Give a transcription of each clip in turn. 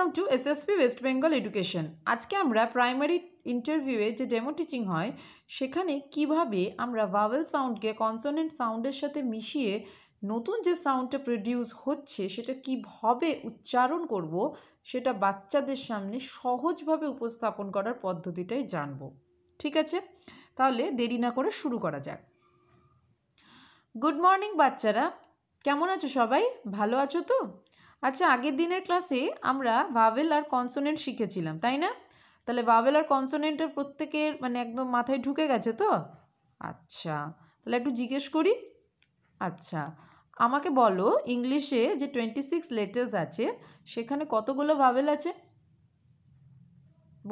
Welcome to SSP West Bengal education. আজকে আমরা primary ইন্টারভিউয়ে যে ডেমো টিচিং হয় সেখানে কিভাবে আমরা ভাওয়েল সাউন্ডকে কনসোনেন্ট সাউন্ডের সাথে মিশিয়ে নতুন যে সাউন্ডটা প্রডিউস হচ্ছে সেটা কিভাবে উচ্চারণ করব সেটা বাচ্চাদের সামনে সহজভাবে উপস্থাপন করার পদ্ধতিটাই জানবো। ঠিক আছে, তাহলে দেরি না করে শুরু করা যাক। গুড মর্নিং বাচ্চারা, কেমন আছো সবাই? ভালো আছো তো? আচ্ছা, আগের দিনের ক্লাসে আমরা ভাওয়েল আর কনসোনেন্ট শিখেছিলাম, তাই না? তাহলে ভাওয়েল আর কনসোনেন্টের প্রত্যেকের একদম মাথায় ঢুকে গেছে তো? আচ্ছা, তাহলে একটু জিজ্ঞেস করি। আচ্ছা, আমাকে বলো ইংলিশে যে 26 লেটার্স আছে সেখানে কতগুলো ভাওয়েল আছে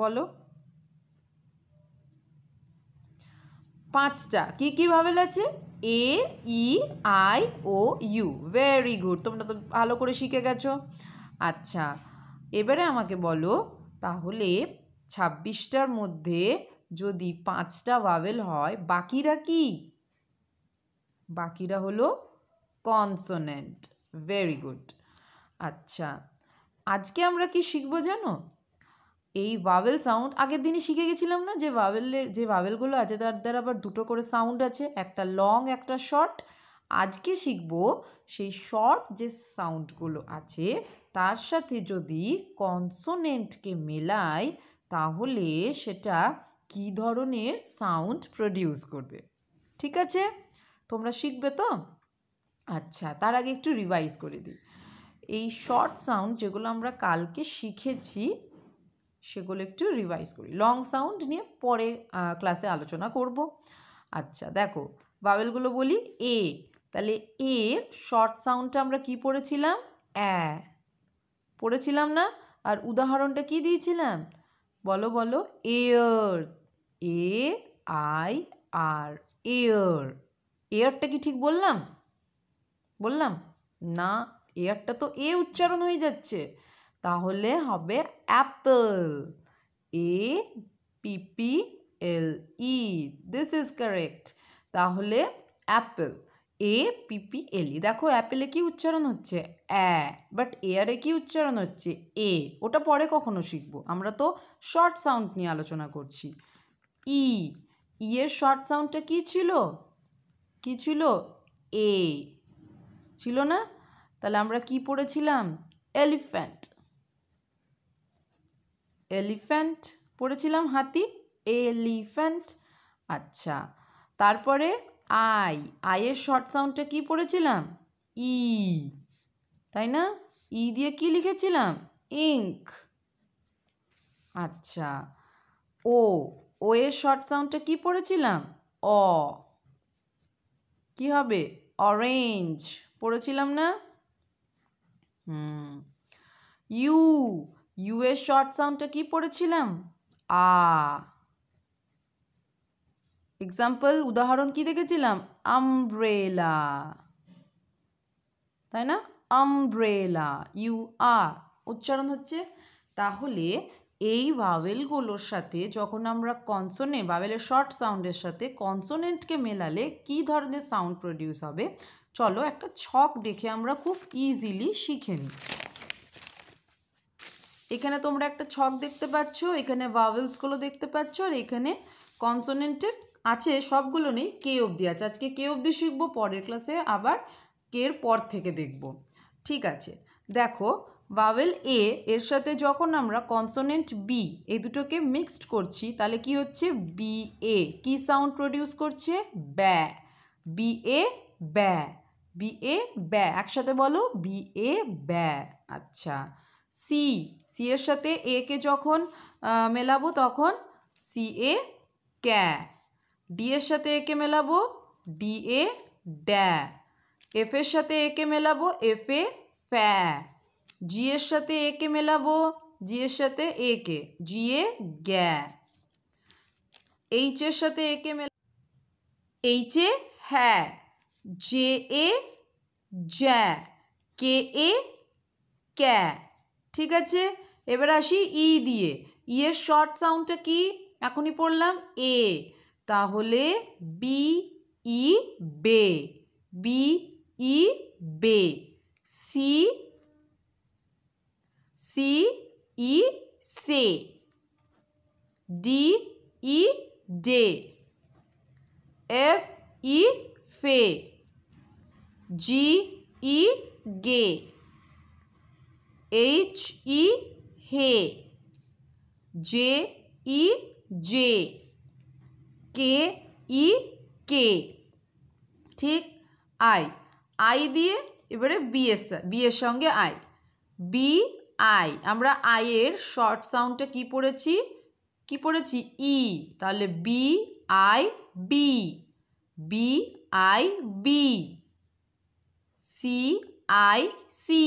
বলো? 5টা। কি ভাওয়েল আছে? A, E, I, O, U. Very good, তোমরা তো ভালো করে শিখে গেছো। আচ্ছা, এবারে আমাকে বলো তাহলে 26টার মধ্যে যদি 5টা ভাওয়েল হয় বাকিরা কি? বাকিরা হলো কনসোনেন্ট। Very good. আচ্ছা, আজকে আমরা কি শিখবো জানো? এই ভাওয়েল সাউন্ড আগের দিনই শিখে গেছিলাম না, যে ভাওয়েলগুলো আছে তার দ্বারা আবার দুটো করে সাউন্ড আছে, একটা লং একটা শর্ট। আজকে শিখব সেই শর্ট যে সাউন্ডগুলো আছে তার সাথে যদি কনসোনেন্টকে মেলাই তাহলে সেটা কি ধরনের সাউন্ড প্রডিউস করবে। ঠিক আছে, তোমরা শিখবে তো? আচ্ছা, তার আগে একটু রিভাইজ করে দিই। এই শর্ট সাউন্ড যেগুলো আমরা কালকে শিখেছি সেগুলো একটু রিভাইজ করি। লং সাউন্ড নিয়ে পরে ক্লাসে আলোচনা করব। আচ্ছা দেখো, ভাওয়েলগুলো বলি। এ, তাহলে এর শর্ট সাউন্ডটা আমরা কি পড়েছিলাম? পড়েছিলাম না? আর উদাহরণটা কি দিয়েছিলাম বলো বলো? Air. A I R, air. এয়ারটা কি ঠিক বললাম? বললাম না, এয়ারটা তো এ উচ্চারণ হয়ে যাচ্ছে, তাহলে হবে apple. A P P L E, this is correct. তাহলে apple, A P P L E. দেখো অ্যাপেলে কি উচ্চারণ হচ্ছে? বাট এয়ারে কি উচ্চারণ হচ্ছে? এ। ওটা পরে কখনো শিখবো, আমরা তো শর্ট সাউন্ড নিয়ে আলোচনা করছি। ই, ই এর শর্ট সাউন্ডটা কি ছিল? কি ছিল? এ ছিল না? তাহলে আমরা কি পড়েছিলাম? এলিফ্যান্ট। এলিফ্যান্ট পড়েছিলাম, হাতি। এলিফ্যান্ট। আচ্ছা, তারপরে আই, আইয়ের শর্ট সাউন্ডটা কি পড়েছিলাম? ই, তাই না? ই দিয়ে কি লিখেছিলাম? ইঙ্ক। আচ্ছা, ও, ও এর শর্ট সাউন্ডটা কি পড়েছিলাম? অ। কি হবে? অরেঞ্জ পড়েছিলাম না? ইউ, ইউ এর শর্ট সাউন্ডটা কি পড়েছিলাম? আ। এক্সাম্পল, উদাহরণ কি দেখেছিলাম? আমব্রেলা, তাই না? আমব্রেলা, ইউ আ উচ্চারণ হচ্ছে। তাহলে এই ভাওয়েলগুলোর সাথে যখন আমরা ভাওয়েলের শর্ট সাউন্ডের সাথে কনসোনেন্টকে মেলালে কি ধরনের সাউন্ড প্রডিউস হবে, চলো একটা ছক দেখে আমরা খুব ইজিলি শিখে নিই। এখানে তোমরা একটা ছক দেখতে পাচ্ছ, এখানে ভাওয়েলসগুলো দেখতে পাচ্ছ, আর এখানে কনসোনেন্টের আছে, সবগুলো নেই, কে অবধি আছে। আজকে কে অবধি শিখবো, পরের ক্লাসে আবার কে এর পর থেকে দেখব। ঠিক আছে, দেখো ভাওয়েল এ এর সাথে যখন আমরা কনসোনেন্ট বি এই দুটোকে মিক্সড করছি তাহলে কি হচ্ছে? B A. কি সাউন্ড প্রডিউস করছে? ব্যা। বি এ ব্যা। বি এ ব্যা, একসাথে বলো, বি এ ব্যা। আচ্ছা, সি, সি এর সাথে এ কে যখন মেলাবো তখন সি এ ক্যা। ডি এর সাথে এ কে মেলাবো, ডি এ ড্যা। এফ এর সাথে এ কে মেলাবো, এফ এ ফ্যা। জি এর সাথে এ কে মেলাবো, জি এর সাথে এ কে, জি এ গ্যা। এইচ এর সাথে এ কে মেলাবো, এইচ এ হ্যাঁ। জে এ জ্যা। কে এ ক্যা। ঠিক আছে, এবার আসি ই দিয়ে। ই এর শর্ট সাউন্ডটা কি এখনই পড়লাম? এ। তাহলে বি ই বে, বি ই বে। সি, সি ই সে, ডি ই ডে, এফ ই ফে, জি ই গে, এইচ ই হে, জে ই জে, কে ই কে, ঠিক। আই দিয়ে এবারে বি এর সঙ্গে আই, বি আই, আমরা আই এর শর্ট সাউন্ডটা কি পড়েছি ই, তাহলে বি আই বি, বি আই বি, সি আই সি,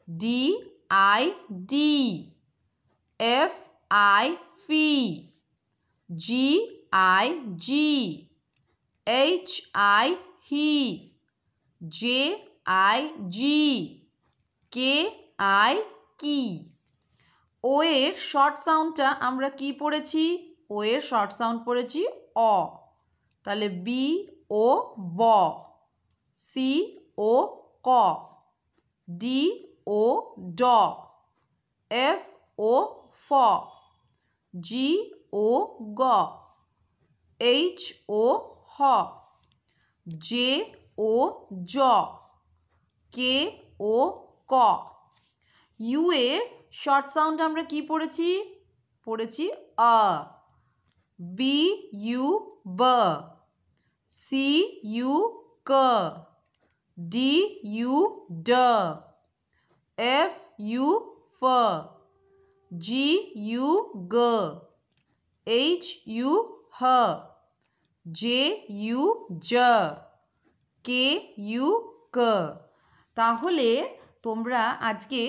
ডি আই ডি, এফ আই ফি, জি আই জি, এইচ আই হি, জে আই জি, কে আই কি। ও এর শর্ট সাউন্ডটা আমরা কি পড়েছি, ও এর শর্ট সাউন্ড পড়েছি অ, তাহলে বি ও ব, সি ও ক, ডি ও ড, এফ ও ফ, জি ও গ, এইচ ও হ, জে ও জ, কে ও ক। ইউ এর শর্ট সাউন্ড আমরা কি পড়েছি আ, বি ইউ ব, সি ইউ ক, ডি ইউ ড, এফ ইউ ফ, জি ইউ গ, এইচ ইউ হ, জে ইউ জ, কে ইউ ক। তাহলে তোমরা আজকে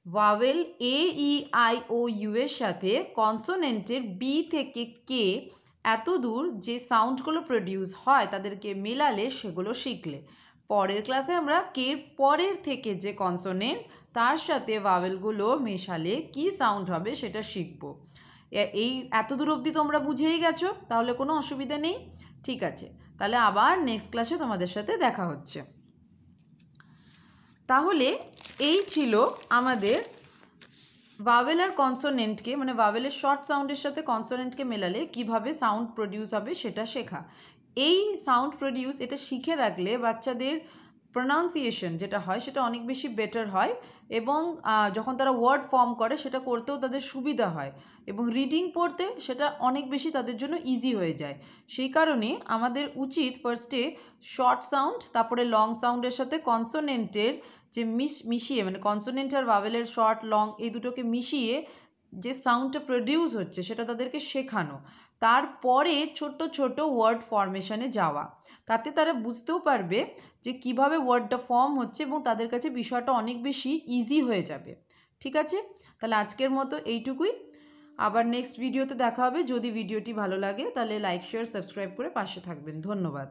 vowel A E I O U এর সাথে কনসোনেন্টের বি থেকে কে এত দূর যে সাউন্ডগুলো প্রডিউস হয় তাদেরকে মেলালে সেগুলো শিখলে। পরের ক্লাসে আমরা কে পরের থেকে যে কনসোনেন্ট তার সাথে ভাওয়েলগুলো মেশালে কি সাউন্ড হবে সেটা শিখব। এই এত দূর অবধি তোমরা বুঝেই গেছো, তাহলে কোনো অসুবিধা নেই। ঠিক আছে, তাহলে আবার নেক্সট ক্লাসে তোমাদের সাথে দেখা হচ্ছে। তাহলে এই ছিল আমাদের ভাওয়েল আর কনসোনেন্টকে, মানে ভাওয়েলের শর্ট সাউন্ডের সাথে কনসোনেন্টকে মেলালে কিভাবে সাউন্ড প্রডিউস হবে সেটা শেখা। এই সাউন্ড প্রডিউস এটা শিখে রাখলে বাচ্চাদের প্রোনাউন্সিয়েশন যেটা হয় সেটা অনেক বেশি বেটার হয়, এবং যখন তারা ওয়ার্ড ফর্ম করে সেটা করতেও তাদের সুবিধা হয়, এবং রিডিং পড়তে সেটা অনেক বেশি তাদের জন্য ইজি হয়ে যায়। সেই কারণে আমাদের উচিত ফার্স্টে শর্ট সাউন্ড, তারপরে লং সাউন্ডের সাথে কনসোনেন্টের যে মিশিয়ে, মানে কনসোনেন্ট আর ভাওয়েলের শর্ট লং এই দুটোকে মিশিয়ে যে সাউন্ডটা প্রডিউস হচ্ছে সেটা তাদেরকে শেখানো, তারপরে ছোট ছোট ওয়ার্ড ফর্মেশনে যাওয়া, তাতে তারা বুঝতেও পারবে যে কিভাবে ওয়ার্ডটা ফর্ম হচ্ছে, এবং তাদের কাছে বিষয়টা অনেক বেশি ইজি হয়ে যাবে। ঠিক আছে, তাহলে আজকের মতো এইটুকুই। আবার নেক্সট ভিডিওতে দেখা হবে। যদি ভিডিওটি ভালো লাগে তাহলে লাইক শেয়ার সাবস্ক্রাইব করে পাশে থাকবেন। ধন্যবাদ।